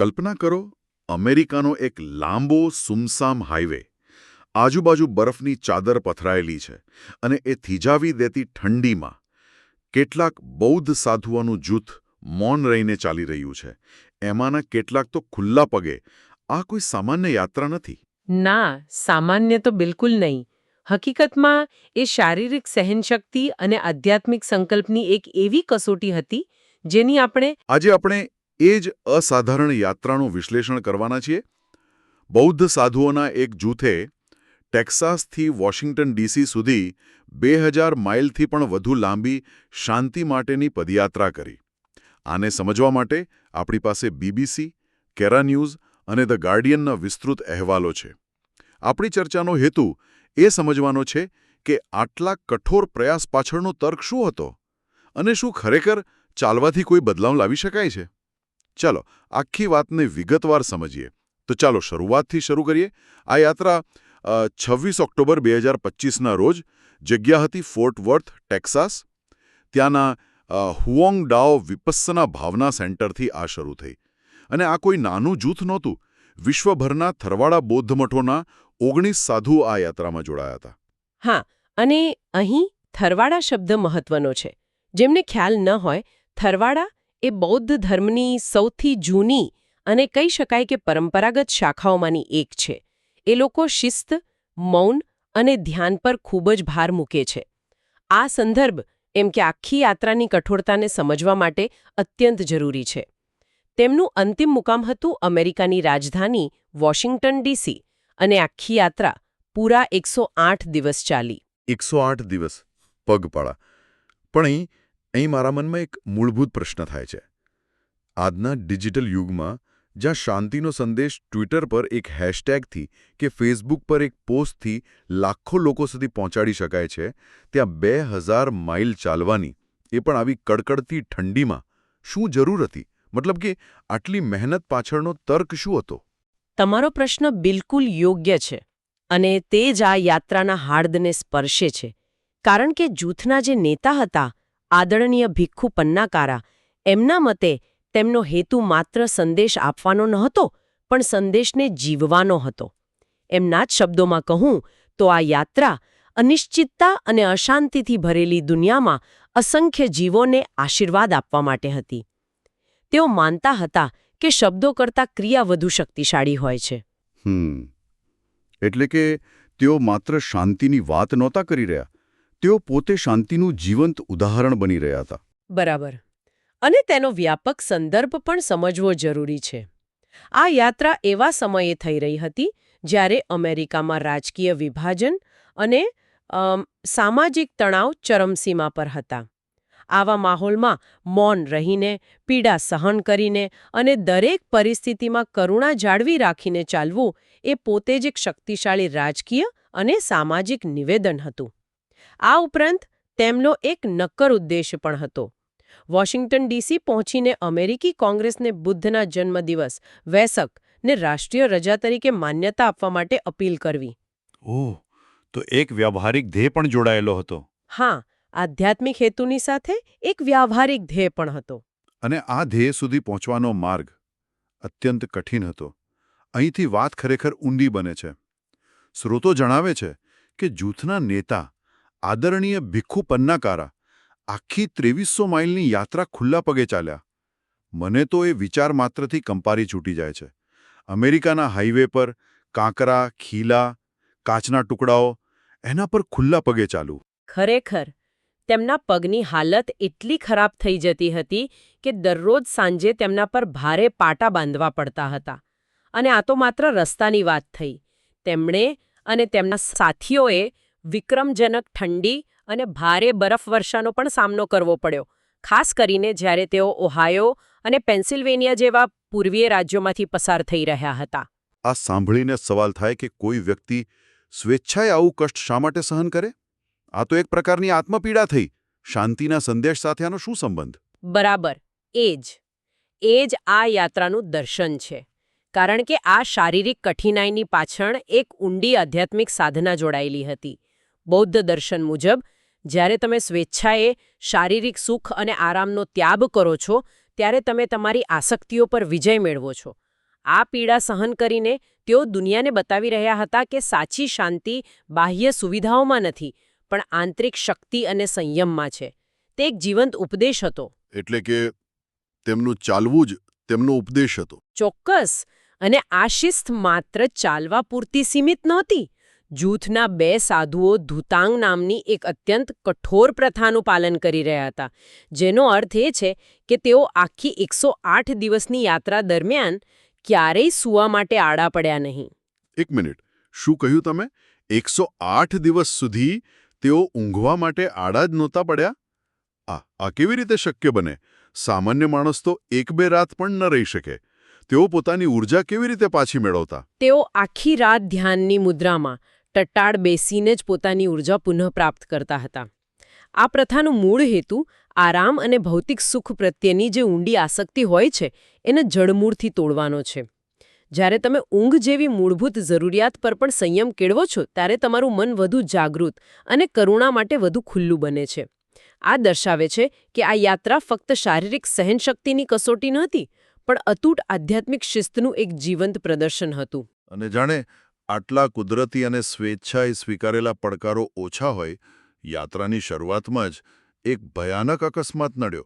કલ્પના કરો, અમેરિકાનો એક લાંબો સુમસામ હાઈવે, આજુબાજુ બરફની ચાદર પથરાયેલી છે અને એ થીજાવી દેતી ઠંડીમાં કેટલાક બૌદ્ધ સાધુઓનું જૂથ મૌન રહીને ચાલી રહ્યું છે. એમાંના કેટલાક તો ખુલ્લા પગે. આ કોઈ સામાન્ય યાત્રા નથી. ના, સામાન્ય તો બિલકુલ નહીં. હકીકતમાં એ શારીરિક સહનશક્તિ અને આધ્યાત્મિક સંકલ્પની એક એવી કસોટી હતી જેની આજે આપણે એ જ અસાધારણ યાત્રાનું વિશ્લેષણ કરવાના છીએ. બૌદ્ધ સાધુઓના એક જૂથે ટેક્સાસથી વોશિંગ્ટન ડીસી સુધી 2000 માઇલથી પણ વધુ લાંબી શાંતિ માટેની પદયાત્રા કરી. આને સમજવા માટે આપણી પાસે બીબીસી, કેરા ન્યૂઝ અને ધ ગાર્ડિયનના વિસ્તૃત અહેવાલો છે. આપણી ચર્ચાનો હેતુ એ સમજવાનો છે કે આટલા કઠોર પ્રયાસ પાછળનો તર્ક શું હતો અને શું ખરેખર ચાલવાથી કોઈ બદલાવ લાવી શકાય છે. ચાલો આખી વાતને વિગતવાર સમજીએ. તો ચાલો શરૂઆતથી શરૂ કરીએ. આ યાત્રા 26 ઓક્ટોબર 2025ના રોજ, જગ્યા હતી ફોર્ટ વર્થ, ટેક્સાસ. ત્યાંના હુઓંગ ડાઓ વિપસ્સના ભાવના સેન્ટરથી આ શરૂ થઈ. અને આ કોઈ નાનું જૂથ નહોતું. વિશ્વભરના થરવાડા બૌદ્ધ મઠોના 19 સાધુઓ આ યાત્રામાં જોડાયા હતા. હા, અને અહીં થરવાડા શબ્દ મહત્વનો છે. જેમને ખ્યાલ ન હોય, થરવાડા એ બૌદ્ધ ધર્મની સૌથી જૂની અને કહી શકાય કે પરંપરાગત શાખાઓમાંની એક છે. એ લોકો શિસ્ત, મૌન અને ધ્યાન પર ખૂબ જ ભાર મૂકે છે. આ સંદર્ભ એમ કે આખી યાત્રાની કઠોરતાને સમજવા માટે અત્યંત જરૂરી છે. તેમનું અંતિમ મુકામ હતું અમેરિકાની રાજધાની વોશિંગ્ટન ડીસી, અને આખી યાત્રા પૂરા 108 દિવસ ચાલી. 108 દિવસ પગપાળા. પણ અહીં મારા મનમાં એક મૂળભૂત પ્રશ્ન થાય છે. આજના ડિજિટલ યુગમાં જ્યાં શાંતિનો સંદેશ ટ્વિટર પર એક હેશટેગથી કે ફેસબુક પર એક પોસ્ટથી લાખો લોકો સુધી પહોંચાડી શકાય છે, ત્યાં 2000 માઇલ ચાલવાની, એ પણ આવી કડકડતી ઠંડીમાં, શું જરૂર હતી? મતલબ કે આટલી મહેનત પાછળનો તર્ક શું હતો? તમારો પ્રશ્ન બિલકુલ યોગ્ય છે, અને તે જ આ યાત્રાના હાર્દને સ્પર્શે છે. કારણ કે જૂથના જે નેતા હતા, આદરણીય ભિખ્ખુ પન્નાકારા, એમના મતે તેમનો હેતુ માત્ર સંદેશ આપવાનો નહોતો, પણ સંદેશને જીવવાનો હતો. એમના જ શબ્દોમાં કહું તો આ યાત્રા અનિશ્ચિતતા અને અશાંતિથી ભરેલી દુનિયામાં અસંખ્ય જીવોને આશીર્વાદ આપવા માટે હતી. તેઓ માનતા હતા કે શબ્દો કરતાં ક્રિયા વધુ શક્તિશાળી હોય છે. એટલે કે તેઓ માત્ર શાંતિની વાત નહોતા કરી રહ્યા, તેઓ પોતે શાંતિનું જીવંત ઉદાહરણ બની રહ્યા હતા. બરાબર. અને તેનો વ્યાપક સંદર્ભ પણ સમજવો જરૂરી છે. આ યાત્રા એવા સમયે થઈ રહી હતી જ્યારે અમેરિકામાં રાજકીય વિભાજન અને સામાજિક તણાવ ચરમસીમા પર હતા. આવા માહોલમાં મૌન રહીને, પીડા સહન કરીને અને દરેક પરિસ્થિતિમાં કરુણા જાળવી રાખીને ચાલવું એ પોતે જ એક શક્તિશાળી રાજકીય અને સામાજિક નિવેદન હતું. આ ઉપરાંત તેમનો એક નક્કર ઉદ્દેશ્ય પણ હતો. વોશિંગ્ટન ડીસી પહોંચીને અમેરિકી કોંગ્રેસને બુદ્ધના જન્મદિવસ, વેસક ને રાષ્ટ્રીય રજા તરીકે માન્યતા આપવા માટે અપીલ કરવી. ઓહ, તો એક વ્યાવહારિક ધ્યેય પણ જોડાયેલો હતો. હા, આધ્યાત્મિક હેતુની સાથે એક વ્યાવહારિક ધ્યેય પણ હતો. અને આ ધ્યેય સુધી પહોંચવાનો માર્ગ અત્યંત કઠિન હતો. અહીંથી વાત ખરેખર ઊંડી બને છે. સ્રોતો જણાવે છે કે જૂથના નેતા આદરણીય ભિખ્ખુ પન્નાકારા આખી 2300 માઇલની યાત્રા ખુલ્લા પગે ચાલ્યા. મને તો એ વિચાર માત્રથી કંપારી છૂટી જાય છે. અમેરિકાના હાઈવે પર કાંકરા, ખીલા, કાચના ટુકડાઓ, એના પર ખુલ્લા પગે ચાલવું. ખરેખર તેમના પગની હાલત એટલી ખરાબ થઈ જતી હતી કે દરરોજ સાંજે તેમના પર ભારે પાટા બાંધવા પડતા હતા. અને આ તો માત્ર રસ્તાની વાત થઈ. તેમણે અને તેમના સાથીઓએ વિક્રમજનક ઠંડી અને ભારે બરફવર્ષાનો પણ સામનો કરવો પડ્યો, ખાસ કરીને જ્યારે તેઓ ઓહાયો અને પેન્સિલ્વેનિયા જેવા પૂર્વીય રાજ્યોમાંથી પસાર થઈ રહ્યા હતા. આ સાંભળીને સવાલ થાય કે કોઈ વ્યક્તિ સ્વેચ્છાએ આવું કષ્ટ શા માટે સહન કરે? આ તો એક પ્રકારની આત્મપીડા થઈ. શાંતિના સંદેશ સાથે આનો શું સંબંધ? બરાબર, એ જ આ યાત્રાનું દર્શન છે. કારણ કે આ શારીરિક કઠિનાઈની પાછળ એક ઊંડી આધ્યાત્મિક સાધના જોડાયેલી હતી. બૌદ્ધ દર્શન મુજબ જ્યારે તમે સ્વેચ્છાએ શારીરિક સુખ અને આરામનો ત્યાગ કરો છો, ત્યારે તમે તમારી આસક્તિઓ પર વિજય મેળવો છો આ પીડા સહન કરીને તેઓ દુનિયાને બતાવી રહ્યા હતા કે સાચી શાંતિ બાહ્ય સુવિધાઓમાં નથી, પણ આંતરિક શક્તિ અને સંયમમાં છે. તે એક જીવંત ઉપદેશ હતો. એટલે કે તેમનું ચાલવું જ તેમનો ઉપદેશ હતો. ચોક્કસ. અને આ શિસ્ત માત્ર ચાલવા પૂરતી સીમિત નહોતી. જૂથના 2 સાધુઓ ધુતાંગ નામની એક અત્યંત કઠોર પ્રથાનું પાલન કરી રહ્યા હતા, જેનો અર્થ એ છે કે તેઓ આખી 108 દિવસની યાત્રા દરમિયાન ક્યારેય સૂવા માટે આડા પડ્યા નહીં. એક મિનિટ, શું કહ્યું તમે? 108 દિવસ સુધી તેઓ ઊંઘવા માટે આડા જ નહોતા પડ્યા? આ કેવી રીતે શક્ય બને? સામાન્ય માણસ તો 1-2 રાત પણ ન રહી શકે. તેઓ પોતાની ઊર્જા કેવી રીતે પાછી મેળવતા? તેઓ આખી રાત ધ્યાનની મુદ્રામાં ટટ્ટાળ બેસીને જ પોતાની ઊર્જા પુનઃપ્રાપ્ત કરતા હતા. આ પ્રથાનો મૂળ હેતુ આરામ અને ભૌતિક સુખ પ્રત્યેની જે ઊંડી આસક્તિ હોય છે એને જડમૂળથી તોડવાનો છે. જ્યારે તમે ઊંઘ જેવી મૂળભૂત જરૂરિયાત પર પણ સંયમ કેળવો છો, ત્યારે તમારું મન વધુ જાગૃત અને કરુણા માટે વધુ ખુલ્લું બને છે. આ દર્શાવે છે કે આ યાત્રા ફક્ત શારીરિક સહનશક્તિની કસોટી નહોતી, પણ અતૂટ આધ્યાત્મિક શિસ્તનું એક જીવંત પ્રદર્શન હતું. અને જાણે આટલા કુદરતી અને સ્વેચ્છાએ સ્વીકારેલા પડકારો ઓછા હોય, યાત્રાની શરૂઆતમાં જ એક ભયાનક અકસ્માત નડ્યો.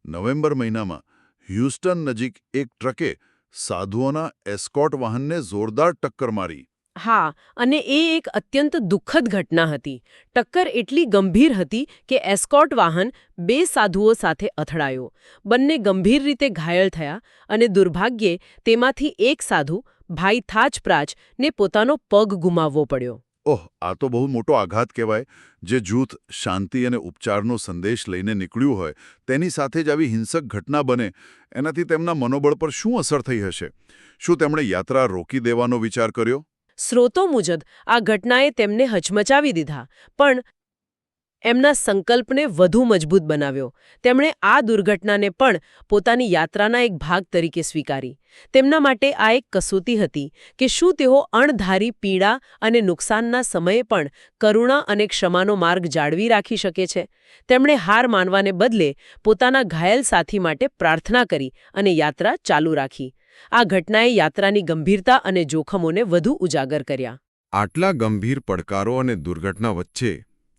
નવેમ્બર મહિનામાં હ્યુસ્ટન નજીક એક ટ્રકે સાધુઓના એસ્કોર્ટ વાહનને જોરદાર ટક્કર મારી. હા, અને એ એક અત્યંત દુઃખદ ઘટના હતી. ટક્કર એટલી ગંભીર હતી કે એસ્કોર્ટ વાહન 2 સાધુઓ સાથે અથડાયો. બંને ગંભીર રીતે ઘાયલ થયા અને દુર્ભાગ્યે તેમાંથી એક સાધુ, ભાઈ થાચપ્રાચ, ને પોતાનો પગ ગુમાવવો પડ્યો. ઓહ, આ તો બહુ મોટો આઘાત કહેવાય. જે જૂથ શાંતિ અને ઉપચારનો સંદેશ લઈને નીકળ્યું હોય, તેની સાથે જ આવી હિંસક ઘટના બને, એનાથી તેમના મનોબળ પર શું અસર થઈ હશે? શું તેમણે યાત્રા રોકી દેવાનો વિચાર કર્યો? સ્રોતો મુજબ આ ઘટનાએ તેમને હચમચાવી દીધા, પણ એમના સંકલ્પને વધુ મજબૂત બનાવ્યો. તેમણે આ દુર્ઘટનાને પણ પોતાની યાત્રાના એક ભાગ તરીકે સ્વીકારી. તેમના માટે આ એક કસોટી હતી કે શું તેઓ અણધારી પીડા અને નુકસાનના સમયે પણ કરુણા અને ક્ષમાનો માર્ગ જાળવી રાખી શકે છે. તેમણે હાર માનવાને બદલે પોતાના ઘાયલ સાથી માટે પ્રાર્થના કરી અને યાત્રા ચાલુ રાખી. આ ઘટનાએ યાત્રાની ગંભીરતા અને જોખમોને વધુ ઉજાગર કર્યા. આટલા ગંભીર પડકારો અને દુર્ઘટના વચ્ચે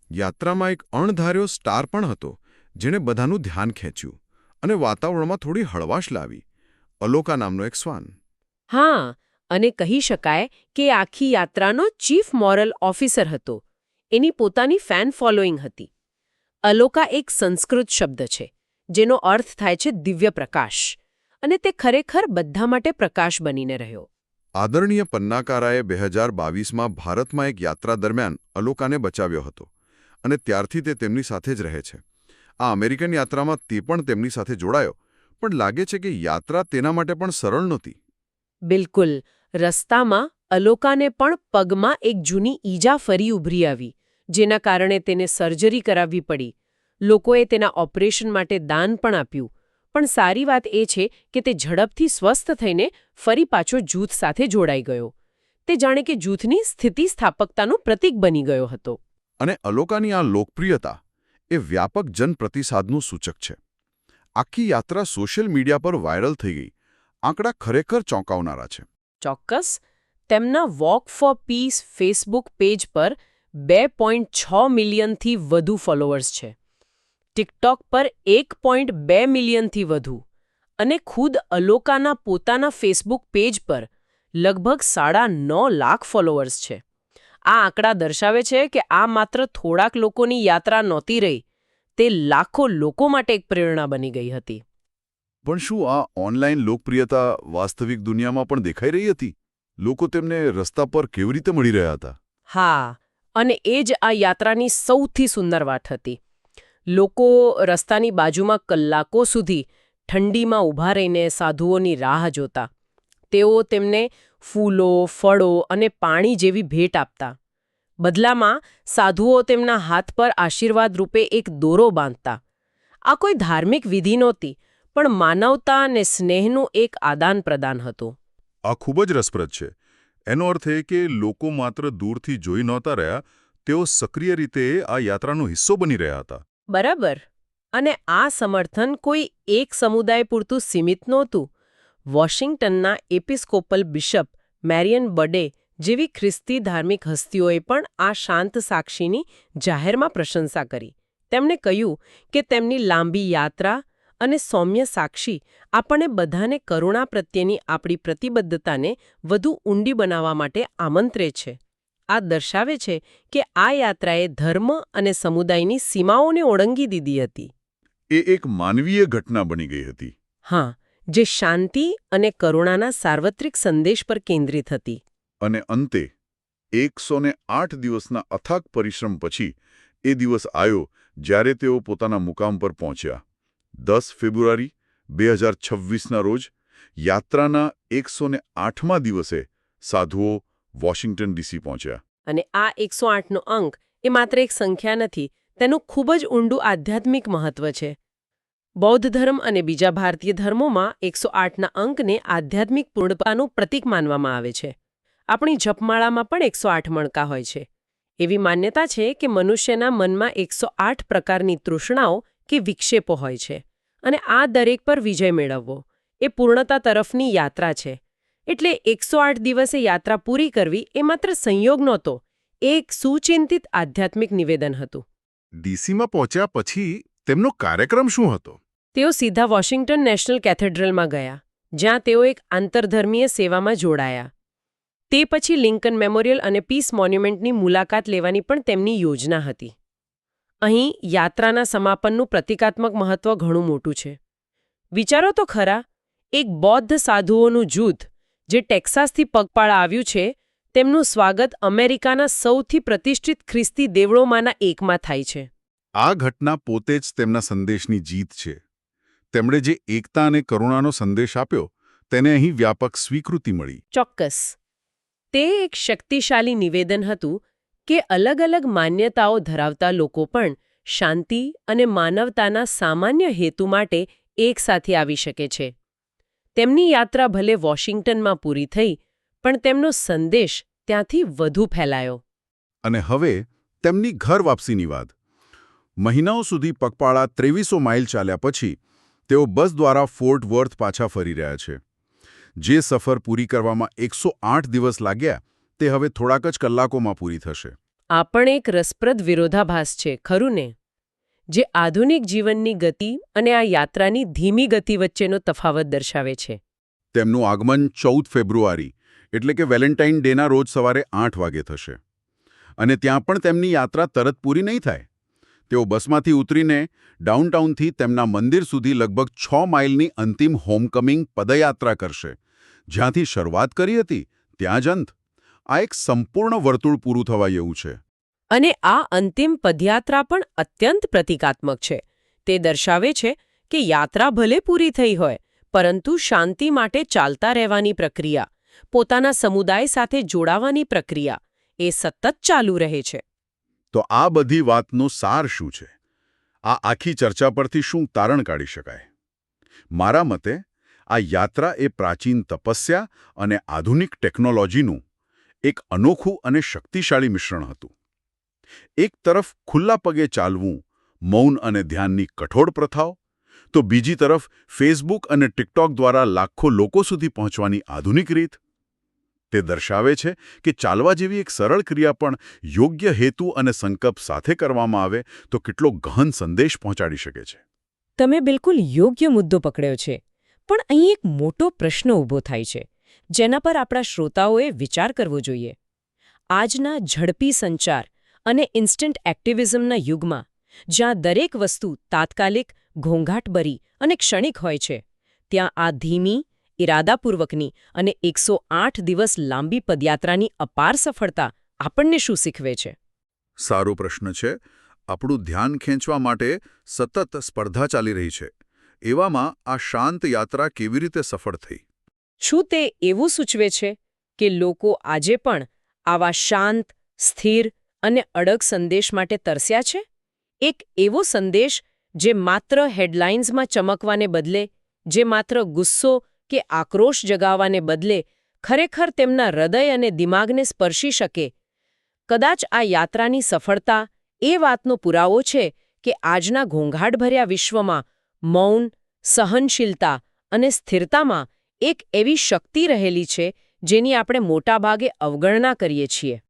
યાત્રામાં એક અણધાર્યો સ્ટાર પણ હતો, જેણે બધાનું ધ્યાન ખેંચ્યું અને વાતાવરણમાં થોડી હળવાશ લાવી. અલોકા નામનો એક શ્વાન. હા, અને કહી શકાય કે આખી યાત્રાનો ચીફ મોરલ ઓફિસર હતો. એની પોતાની ફેન ફોલોઈંગ હતી. અલોકા એક સંસ્કૃત શબ્દ છે, જેનો અર્થ થાય છે દિવ્ય પ્રકાશ. અને તે ખરેખર બધા માટે પ્રકાશ બનીને રહ્યો. આદરણીય પન્નાકારાએ 2022માં ભારતમાં એક યાત્રા દરમિયાન અલોકાને બચાવ્યો હતો, અને ત્યારથી તે તેમની સાથે જ રહે છે. આ અમેરિકન યાત્રામાં તે પણ તેમની સાથે જોડાયો, પણ લાગે છે કે યાત્રા તેના માટે પણ સરળ નહોતી. બિલકુલ. રસ્તામાં અલોકાને પણ પગમાં એક જૂની ઈજા ફરી ઉભરી આવી, જેના કારણે તેને સર્જરી કરાવવી પડી. લોકોએ તેના ઓપરેશન માટે દાન પણ આપ્યું. પણ સારી વાત એ છે કે તે ઝડપથી સ્વસ્થ થઈને ફરી પાછો જૂથ સાથે જોડાઈ ગયો. તે જાણે કે જૂથની સ્થિતિસ્થાપકતાનું પ્રતીક બની ગયો હતો. અને અલોકાની આ લોકપ્રિયતા એ વ્યાપક જનપ્રતિસાદનું સૂચક છે. આખી યાત્રા સોશિયલ મીડિયા પર વાયરલ થઈ ગઈ. આંકડા ખરેખર ચોંકાવનારા છે. ચોક્કસ. તેમના walk for peace Facebook page પર 2.6 મિલિયનથી વધુ ફોલોઅર્સ છે. ટિકટોક પર 1.2 મિલિયનથી વધુ, અને ખુદ અલોકાના પોતાના ફેસબુક પેજ પર લગભગ 9.5 લાખ ફોલોઅર્સ છે. આ આંકડા દર્શાવે છે કે આ માત્ર થોડાક લોકોની યાત્રા નહોતી રહી, તે લાખો લોકો માટે એક પ્રેરણા બની ગઈ હતી. પણ શું આ ઓનલાઈન લોકપ્રિયતા વાસ્તવિક દુનિયામાં પણ દેખાઈ રહી હતી? લોકો તેમને રસ્તા પર કેવી રીતે મળી રહ્યા હતા? હા, અને એ જ આ યાત્રાની સૌથી સુંદર વાત હતી. લોકો રસ્તાની બાજુમાં કલાકો સુધી ઠંડીમાં ઊભા રહીને સાધુઓની રાહ જોતા. તેઓ તેમને ફૂલો, ફળો અને પાણી જેવી ભેટ આપતા. બદલામાં સાધુઓ તેમના હાથ પર આશીર્વાદ રૂપે એક દોરો બાંધતા. આ કોઈ ધાર્મિક વિધિ નહોતી, પણ માનવતા અને સ્નેહનું એક આદાન પ્રદાન હતું. આ ખૂબ જ રસપ્રદ છે. એનો અર્થ એ કે લોકો માત્ર દૂરથી જોઈ નહોતા રહ્યા, તેઓ સક્રિય રીતે આ યાત્રાનો હિસ્સો બની રહ્યા હતા. બરાબર. અને આ સમર્થન કોઈ એક સમુદાય પૂરતું સીમિત નહોતું, વોશિંગ્ટનના એપિસ્કોપલ બિશપ મેરિયન બડે જેવી ખ્રિસ્તી ધાર્મિક હસ્તીઓએ પણ આ શાંત સાક્ષીની જાહેરમાં પ્રશંસા કરી. તેમણે કહ્યું કે તેમની લાંબી યાત્રા અને સૌમ્ય સાક્ષી આપણને બધાને કરુણા પ્રત્યેની આપણી પ્રતિબદ્ધતાને વધુ ઊંડી બનાવવા માટે આમંત્રે છે. આ દર્શાવે છે કે આ યાત્રાએ ધર્મ અને સમુદાયની સીમાઓને ઓળંગી દીધી હતી. એ એક માનવીય ઘટના બની ગઈ હતી. હા, જે શાંતિ અને કરુણાના સાર્વત્રિક સંદેશ પર કેન્દ્રિત હતી. અને અંતે 108 દિવસના અથાગ પરિશ્રમ પછી એ દિવસ આવ્યો જ્યારે તેઓ પોતાના મુકામ પર પહોંચ્યા. 10 ફેબ્રુઆરી 2026ના રોજ યાત્રાના 108મા દિવસે સાધુઓ વોશિંગ્ટન ડીસી પહોંચ્યા. અને આ 108નો અંક એ માત્ર એક સંખ્યા નથી, તેનું ખૂબ જ ઊંડું આધ્યાત્મિક મહત્વ છે. બૌદ્ધ ધર્મ અને બીજા ભારતીય ધર્મોમાં 108ના અંકને આધ્યાત્મિક પૂર્ણતાનું પ્રતીક માનવામાં આવે છે. આપણી જપમાળામાં પણ 108 મણકા હોય છે. એવી માન્યતા છે કે મનુષ્યના મનમાં 108 પ્રકારની તૃષ્ણાઓ કે વિક્ષેપો હોય છે અને આ દરેક પર વિજય મેળવવો એ પૂર્ણતા તરફની યાત્રા છે. એટલે 108 દિવસે યાત્રા પૂરી કરવી એ માત્ર સંયોગ નહોતો, એ એક સુચિંતિત આધ્યાત્મિક નિવેદન હતું. ડીસીમાં પહોંચ્યા પછી તેમનો કાર્યક્રમ શું હતો? તેઓ સીધા વોશિંગ્ટન નેશનલ કેથેડ્રલમાં ગયા, જ્યાં તેઓ એક આંતરધર્મીય સેવામાં જોડાયા. તે પછી લિંકન મેમોરિયલ અને પીસ મોન્યુમેન્ટની મુલાકાત લેવાની પણ તેમની યોજના હતી. અહીં યાત્રાના સમાપનનું પ્રતિકાત્મક મહત્વ ઘણું મોટું છે. વિચારો તો ખરા, એક બૌદ્ધ સાધુઓનું જૂથ જે ટેક્સાસથી પગપાળા આવ્યું છે, તેમનું સ્વાગત અમેરિકાના સૌથી પ્રતિષ્ઠિત ખ્રિસ્તી દેવળોમાંના એકમાં થાય છે. આ ઘટના પોતે જ તેમના સંદેશની જીત છે. તેમણે જે એકતા અને કરુણાનો સંદેશ આપ્યો તેને અહીં વ્યાપક સ્વીકૃતિ મળી. ચોક્કસ. તે એક શક્તિશાળી નિવેદન હતું કે અલગ અલગ માન્યતાઓ ધરાવતા લોકો પણ શાંતિ અને માનવતાના સામાન્ય હેતુ માટે એકસાથે આવી શકે છે. તેમની યાત્રા ભલે વોશિંગ્ટનમાં પૂરી થઈ, પણ તેમનો સંદેશ ત્યાંથી વધુ ફેલાયો. અને હવે તેમની ઘર વાપસીની વાત. મહિનાઓ સુધી પગપાળા 2300 માઇલ ચાલ્યા પછી તેઓ બસ દ્વારા ફોર્ટ વર્થ પાછા ફરી રહ્યા છે. જે સફર પૂરી કરવામાં 108 દિવસ લાગ્યા તે હવે થોડાક જ કલાકોમાં પૂરી થશે. આ પણ એક રસપ્રદ વિરોધાભાસ છે, ખરું ને? જે આધુનિક જીવનની ગતિ અને આ યાત્રાની ધીમી ગતિ વચ્ચેનો તફાવત દર્શાવે છે. તેમનું આગમન 14 ફેબ્રુઆરી એટલે કે વેલેન્ટાઇન ડેના રોજ સવારે 8 વાગે થશે. અને ત્યાં પણ તેમની યાત્રા તરત પૂરી નહીં થાય. તેઓ બસમાંથી ઉતરીને ડાઉનટાઉનથી તેમના મંદિર સુધી લગભગ 6 માઇલની અંતિમ હોમકમિંગ પદયાત્રા કરશે. જ્યાંથી શરૂઆત કરી હતી ત્યાં જ અંત. આ એક સંપૂર્ણ વર્તુળ પૂરું થવા જેવું છે. અને આ અંતિમ પદયાત્રા પણ અત્યંત પ્રતિકાત્મક છે. તે દર્શાવે છે કે યાત્રા ભલે પૂરી થઈ હોય, પરંતુ શાંતિ માટે ચાલતા રહેવાની પ્રક્રિયા, પોતાના સમુદાય સાથે જોડાવાની પ્રક્રિયા એ સતત ચાલુ રહે છે. તો આ બધી વાતનો સાર શું છે? આ આખી ચર્ચા પરથી શું તારણ કાઢી શકાય? મારા મતે આ યાત્રા એ પ્રાચીન તપસ્યા અને આધુનિક ટેકનોલોજીનું એક અનોખું અને શક્તિશાળી મિશ્રણ હતું. એક તરફ ખુલ્લા પગે ચાલવું, મૌન અને ધ્યાનની કઠોર પ્રથાઓ, તો બીજી તરફ ફેસબુક અને ટિકટોક દ્વારા લાખો લોકો સુધી પહોંચવાની આધુનિક રીત. તે દર્શાવે છે કે ચાલવા જેવી એક સરળ ક્રિયા પણ યોગ્ય હેતુ અને સંકલ્પ સાથે કરવામાં આવે તો કેટલો ગહન સંદેશ પહોંચાડી શકે છે. તમે બિલકુલ યોગ્ય મુદ્દો પકડ્યો છે. પણ અહીં એક મોટો પ્રશ્ન ઊભો થાય છે, જેના પર આપણા શ્રોતાઓએ વિચાર કરવો જોઈએ. આજના ઝડપી સંચાર અને ઇન્સ્ટન્ટ એક્ટિવિઝમના યુગમાં, જ્યાં દરેક વસ્તુ તાત્કાલિક, ઘોંઘાટભરી અને ક્ષણિક હોય છે, ત્યાં આ ધીમી, ઇરાદાપૂર્વકની અને 108 દિવસ લાંબી પદયાત્રાની અપાર સફળતા આપણને શું શીખવે છે? સારો પ્રશ્ન છે. આપણું ધ્યાન ખેંચવા માટે સતત સ્પર્ધા ચાલી રહી છે. એવામાં આ શાંત યાત્રા કેવી રીતે સફળ થઈ? શું તે એવું સૂચવે છે કે લોકો આજે પણ આવા શાંત, સ્થિર અને અડગ સંદેશ માટે તરસ્યા છે? એક એવો સંદેશ જે માત્ર હેડલાઇન્સમાં ચમકવાને બદલે, જે માત્ર ગુસ્સો કે આક્રોશ જગાવવાને બદલે ખરેખર તેમના હૃદય અને દિમાગને સ્પર્શી શકે. કદાચ આ યાત્રાની સફળતા એ વાતનો પુરાવો છે કે આજના ઘોંઘાટભર્યા વિશ્વમાં મૌન, સહનશીલતા અને સ્થિરતામાં એક એવી શક્તિ રહેલી છે જેની આપણે મોટાભાગે અવગણના કરીએ છીએ.